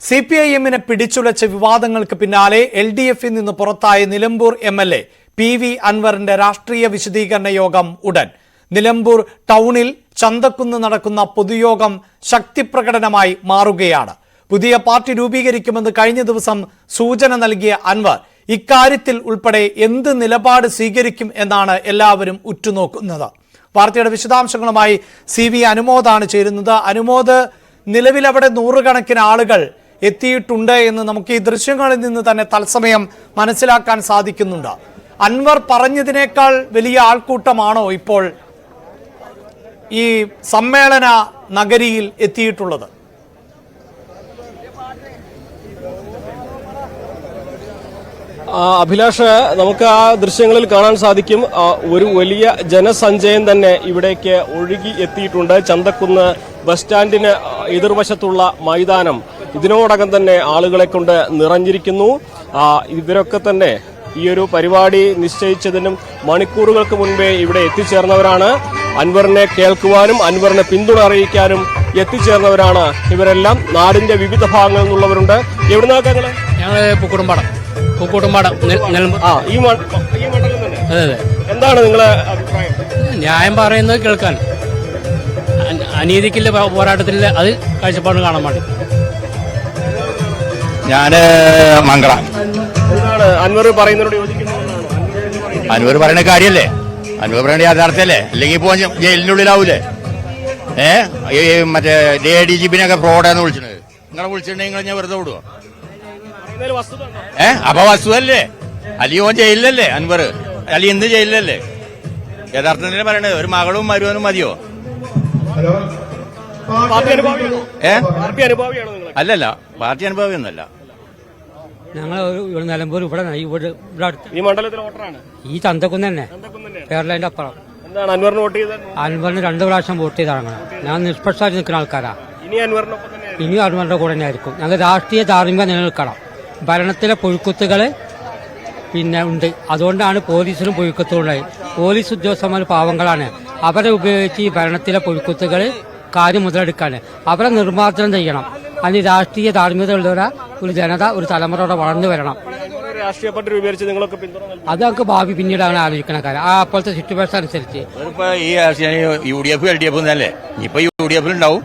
CPIM-നെ പിടിച്ചുലച്ച വിവാദങ്ങൾക്ക് പിന്നാലെ LDF-ൽ നിന്ന് പുറത്തായ നിലമ്പൂർ MLA PV അൻവറിന്റെ രാഷ്ട്രീയ വിശദീകരണ യോഗം ഉടൻ. നിലമ്പൂർ ടൗണിൽ ചന്തക്കുന്ന് നടക്കുന്ന പൊതുയോഗം ശക്തിപ്രകടനമായി മാറുകയാണ്. പുതിയ പാർട്ടി രൂപീകരിക്കുമെന്ന് കഴിഞ്ഞ ദിവസം സൂചന നൽകിയ അൻവർ ഇക്കാര്യത്തിൽ ഉൾപ്പെടെ എന്ത് നിലപാട് സ്വീകരിക്കും എന്നാണ് എല്ലാവരും ഉറ്റുനോക്കുന്നത്. വാർത്തയുടെ വിശദാംശങ്ങളുമായി CV അനുമോദാണ് ചേരുന്നത്. അനുമോദ്, നിലവിലവിടെ നൂറുകണക്കിന് ആളുകൾ എത്തിയിട്ടുണ്ട് എന്ന് നമുക്ക് ഈ ദൃശ്യങ്ങളിൽ നിന്ന് തന്നെ തത്സമയം മനസ്സിലാക്കാൻ സാധിക്കുന്നുണ്ട്. അൻവർ പറഞ്ഞതിനേക്കാൾ വലിയ ആൾക്കൂട്ടമാണോ ഇപ്പോൾ ഈ സമ്മേളന നഗരിയിൽ എത്തിയിട്ടുള്ളത്? അഭിലാഷ്, നമുക്ക് ആ ദൃശ്യങ്ങളിൽ കാണാൻ സാധിക്കും. ഒരു വലിയ ജനസഞ്ചയം തന്നെ ഇവിടേക്ക് ഒഴുകി എത്തിയിട്ടുണ്ട്. ചന്തക്കുന്ന് ബസ് സ്റ്റാൻഡിന് എതിർവശത്തുള്ള മൈതാനം ഇതിനോടകം തന്നെ ആളുകളെ കൊണ്ട് നിറഞ്ഞിരിക്കുന്നു. ഇവരൊക്കെ തന്നെ ഈ ഒരു പരിപാടി നിശ്ചയിച്ചതിനും മണിക്കൂറുകൾക്ക് മുൻപേ ഇവിടെ എത്തിച്ചേർന്നവരാണ്. അൻവറിനെ കേൾക്കുവാനും അൻവറിനെ പിന്തുണ അറിയിക്കാനും എത്തിച്ചേർന്നവരാണ് ഇവരെല്ലാം. നാടിന്റെ വിവിധ ഭാഗങ്ങളിൽ നിന്നുള്ളവരുണ്ട്. എവിടുന്നാ ഞങ്ങള്? ഞങ്ങള് പൂക്കോട്ടുംപാടം ഈ മണ്ഡലം തന്നെ. എന്താണ് നിങ്ങളെ അഭിപ്രായം? ന്യായം പറയുന്നത് കേൾക്കാൻ, അനീതിക്കുള്ള പോരാട്ടത്തിൽ അത് കാഴ്ചപ്പാട് കാണാൻ വേണ്ടി. ഞാന് മംഗള. അൻവർ പറയുന്നതിനോട് യോജിക്കുന്നു? അൻവർ പറയുന്ന കാര്യല്ലേ, അൻവർ പറയുന്ന യാഥാർത്ഥ്യല്ലേ, അല്ലെങ്കിൽ ഇപ്പൊ ജയിലിനുള്ളിലാവൂലേ? മറ്റേ ADGP-നെയൊക്കെ ഫ്രോഡാന്ന് വിളിച്ചത്. നിങ്ങളെ വിളിച്ചിട്ടുണ്ടെങ്കിൽ ഞാൻ വെറുതെ വിടുവോ? അപ്പൊ വസ്തുതല്ലേ? അല്ലെങ്കിൽ ഓൻ ജയിലിലല്ലേ അൻവർ, അല്ലെങ്കിൽ എന്ത് ജയിലിലല്ലേ? യഥാർത്ഥത്തില് പറയണത് ഒരു മകളും മരുവനും മതിയോ? അല്ലല്ല, പാർട്ടി അനുഭാവിയൊന്നുമല്ല. ഞങ്ങൾ നിലമ്പൂർ ഇവിടെ ഈ മണ്ഡലത്തിലെ വോട്ടറാണ്. ഈ ചന്തക്കുന്ന് തന്നെ, കേരളത്തിന്റെ അപ്പുറം. എന്താണ് അൻവറിന് വോട്ട് ചെയ്തത്? അൻവറിന് 2 പ്രാവശ്യം വോട്ട് ചെയ്താണ്. ഞാൻ നിഷ്പക്ഷമായിട്ട് നിൽക്കുന്ന ആൾക്കാരാ. ഇനി അൻവറിന്റെ കൂടെ തന്നെ ആയിരിക്കും. ഞങ്ങൾ രാഷ്ട്രീയ ധാർമ്മികത നിലനിൽക്കണം. ഭരണത്തിലെ പുഴുക്കുത്തുകൾ പിന്നെ ഉണ്ട്. അതുകൊണ്ടാണ് പോലീസിനും പുഴുക്കുത്തുണ്ടായി. പോലീസ് ഉദ്യോഗസ്ഥന്മാർ പാവങ്ങളാണ്. അവരെ ഉപയോഗിച്ച് ഈ ഭരണത്തിലെ പുഴുക്കുത്തുകൾ കാര്യം മുതലെടുക്കാണ്. അവരെ നിർമ്മാർജ്ജനം ചെയ്യണം. അതിന് രാഷ്ട്രീയ ധാർമ്മികത ഉള്ള ഒരു ജനത, ഒരു തലമുറയോടെ വളർന്നു വരണം. രാഷ്ട്രീയ പാർട്ടി രൂപീകരിച്ച് നിങ്ങളൊക്കെ അത് നമുക്ക് ഭാവി പിന്നീടാണ് ആലോചിക്കണ കാര്യം. ആ അപ്പോഴത്തെ സിറ്റുവേഷൻ അനുസരിച്ച് ഈ UDF LDF എന്നല്ലേ, ഇപ്പൊ UDF ഉണ്ടാവും.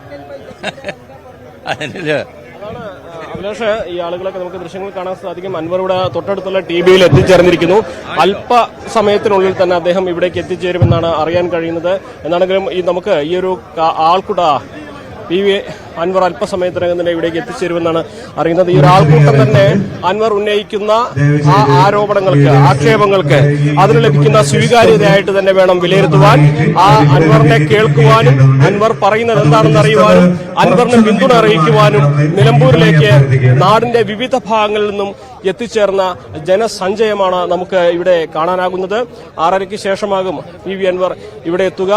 അഭിലാഷ്, ഈ ആളുകളൊക്കെ നമുക്ക് ദൃശ്യങ്ങൾ കാണാൻ സാധിക്കും. അൻവറുടെ തൊട്ടടുത്തുള്ള TVയിൽ എത്തിച്ചേർന്നിരിക്കുന്നു. അല്പസമയത്തിനുള്ളിൽ തന്നെ അദ്ദേഹം ഇവിടേക്ക് എത്തിച്ചേരുമെന്നാണ് അറിയാൻ കഴിയുന്നത്. എന്നാണെങ്കിലും നമുക്ക് ഈ ഒരു ആൾക്കൂട്ട PV അൻവർ അല്പസമയത്തിനകം തന്നെ ഇവിടേക്ക് എത്തിച്ചേരുമെന്നാണ് അറിയുന്നത്. ഈ ഒരു ആൾക്കൂട്ടം തന്നെ അൻവർ ഉന്നയിക്കുന്ന ആ ആരോപണങ്ങൾക്ക്, ആക്ഷേപങ്ങൾക്ക് അതിന് ലഭിക്കുന്ന സ്വീകാര്യതയായിട്ട് തന്നെ വേണം വിലയിരുത്തുവാൻ. ആ അൻവറിനെ കേൾക്കുവാനും അൻവർ പറയുന്നത് എന്താണെന്ന് അറിയുവാനും അൻവറിന് പിന്തുണ അറിയിക്കുവാനും നിലമ്പൂരിലേക്ക് നാടിന്റെ വിവിധ ഭാഗങ്ങളിൽ നിന്നും എത്തിച്ചേർന്ന ജനസഞ്ചയമാണ് നമുക്ക് ഇവിടെ കാണാനാകുന്നത്. 6:30-ക്ക് ശേഷമാകും PV അൻവർ ഇവിടെ എത്തുക.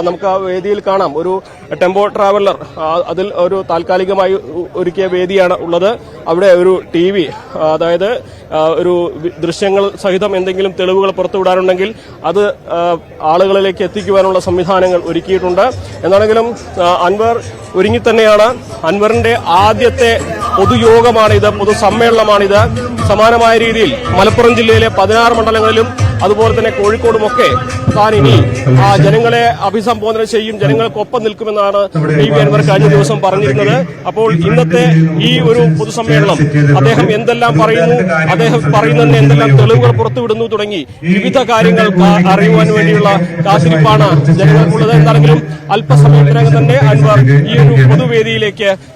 നമുക്ക് ആ വേദിയിൽ കാണാം ഒരു ടെമ്പോ ട്രാവലർ, അതിൽ ഒരു താൽക്കാലികമായി ഒരുക്കിയ വേദിയാണ് ഉള്ളത്. അവിടെ ഒരു TV, അതായത് ഒരു ദൃശ്യങ്ങൾ സഹിതം എന്തെങ്കിലും തെളിവുകൾ പുറത്തുവിടാനുണ്ടെങ്കിൽ അത് ആളുകളിലേക്ക് എത്തിക്കുവാനുള്ള സംവിധാനങ്ങൾ ഒരുക്കിയിട്ടുണ്ട്. എന്നാണെങ്കിലും അൻവർ ഒരുങ്ങിത്തന്നെയാണ്. അൻവറിന്റെ ആദ്യത്തെ പൊതുയോഗമാണിത്, പൊതുസമ്മേളനമാണിത്. സമാനമായ രീതിയിൽ മലപ്പുറം ജില്ലയിലെ 16 മണ്ഡലങ്ങളിലും അതുപോലെ തന്നെ കോഴിക്കോടുമൊക്കെ താൻ ഇനി ജനങ്ങളെ അഭിസംബോധന ചെയ്യും, ജനങ്ങൾക്കൊപ്പം നിൽക്കുമെന്നാണ് PV അൻവർ കഴിഞ്ഞ ദിവസം പറഞ്ഞിരുന്നത്. അപ്പോൾ ഇന്നത്തെ ഈ ഒരു പൊതുസമ്മേളനം അദ്ദേഹം എന്തെല്ലാം പറയുന്നു, അദ്ദേഹം പറയുന്നതിന് എന്തെല്ലാം തെളിവുകൾ പുറത്തുവിടുന്നു തുടങ്ങി വിവിധ കാര്യങ്ങൾ അറിയുവാൻ വേണ്ടിയുള്ള കാത്തിരിപ്പാണ് ജനങ്ങൾക്കുള്ളത്. എന്താണെങ്കിലും അല്പസമയത്തിനകം തന്നെ അൻവർ ഈ ഒരു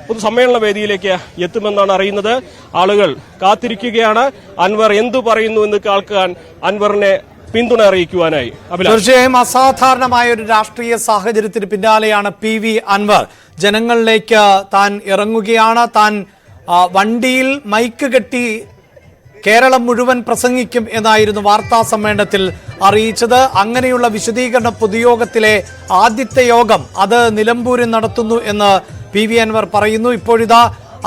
പൊതുസമ്മേളന വേദിയിലേക്ക് എത്തുമെന്നാണ് അറിയുന്നത്. ആളുകൾ കാത്തിരിക്കുകയാണ് അൻവർ എന്തു പറയുന്നു എന്ന് കേൾക്കാൻ, അൻവറിനെ പിന്തുണ അറിയിക്കുവാനായി. തീർച്ചയായും അസാധാരണമായ ഒരു രാഷ്ട്രീയ സാഹചര്യത്തിന് പിന്നാലെയാണ് PV അൻവർ ജനങ്ങളിലേക്ക് താൻ ഇറങ്ങുകയാണ്. താൻ വണ്ടിയിൽ മൈക്ക് കെട്ടി കേരളം മുഴുവൻ പ്രസംഗിക്കും എന്നായിരുന്നു വാർത്താ സമ്മേളനത്തിൽ അറിയിച്ചത്. അങ്ങനെയുള്ള വിശദീകരണ പൊതുയോഗത്തിലെ ആദ്യത്തെ യോഗം അത് നിലമ്പൂരിൽ നടത്തുന്നു എന്ന് PV അൻവർ പറയുന്നു. ഇപ്പോഴിതാ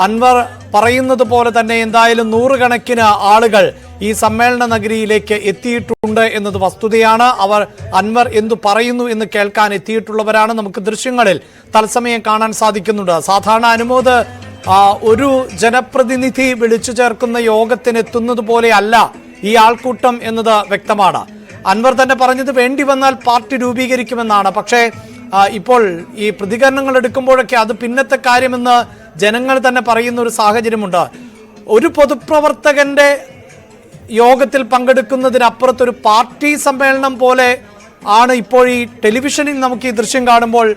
അൻവർ പറയുന്നത് പോലെ തന്നെ എന്തായാലും നൂറുകണക്കിന് ആളുകൾ ഈ സമ്മേളന നഗരിയിലേക്ക് എത്തിയിട്ടുണ്ട് എന്നത് വസ്തുതയാണ്. അവർ അൻവർ എന്തു പറയുന്നു എന്ന് കേൾക്കാൻ എത്തിയിട്ടുള്ളവരാണ്. നമുക്ക് ദൃശ്യങ്ങളിൽ തത്സമയം കാണാൻ സാധിക്കുന്നുണ്ട്. സാധാരണ അനുമോദ് ഒരു ജനപ്രതിനിധി വിളിച്ചു ചേർക്കുന്ന യോഗത്തിനെത്തുന്നത് പോലെയല്ല ഈ ആൾക്കൂട്ടം എന്നത് വ്യക്തമാണ്. അൻവർ തന്നെ പറഞ്ഞത് വേണ്ടി വന്നാൽ പാർട്ടി രൂപീകരിക്കുമെന്നാണ്. പക്ഷേ ഇപ്പോൾ ഈ പ്രതികരണങ്ങൾ എടുക്കുമ്പോഴൊക്കെ അത് പിന്നത്തെ കാര്യമെന്ന് ജനങ്ങൾ തന്നെ പറയുന്ന ഒരു സാഹചര്യമുണ്ട്. ഒരു പൊതുപ്രവർത്തകന്റെ യോഗത്തിൽ പങ്കെടുക്കുന്നതിനപ്പുറത്തൊരു പാർട്ടി സമ്മേളനം പോലെ ആണ് ഇപ്പോൾ ഈ ടെലിവിഷനിൽ നമുക്ക് ഈ ദൃശ്യം കാണുമ്പോൾ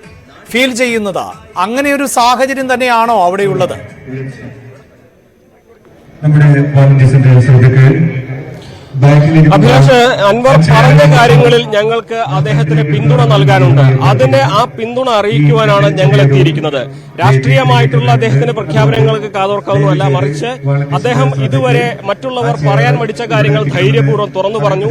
ഫീൽ ചെയ്യുന്നത്. അങ്ങനെ ഒരു സാഹചര്യം തന്നെയാണോ അവിടെയുള്ളത്? അഭിലാഷ്, അൻവർ പറഞ്ഞ കാര്യങ്ങളിൽ ഞങ്ങൾക്ക് അദ്ദേഹത്തിന് പിന്തുണ നൽകാനുണ്ട്. ആ പിന്തുണ അറിയിക്കുവാനാണ് ഞങ്ങൾ എത്തിയിരിക്കുന്നത്. രാഷ്ട്രീയമായിട്ടുള്ള അദ്ദേഹത്തിന്റെ പ്രഖ്യാപനങ്ങൾക്ക് കാതോർക്കാവുന്നതല്ല, മറിച്ച് അദ്ദേഹം ഇതുവരെ മറ്റുള്ളവർ പറയാൻ മടിച്ച കാര്യങ്ങൾ ധൈര്യപൂർവ്വം തുറന്നു പറഞ്ഞു.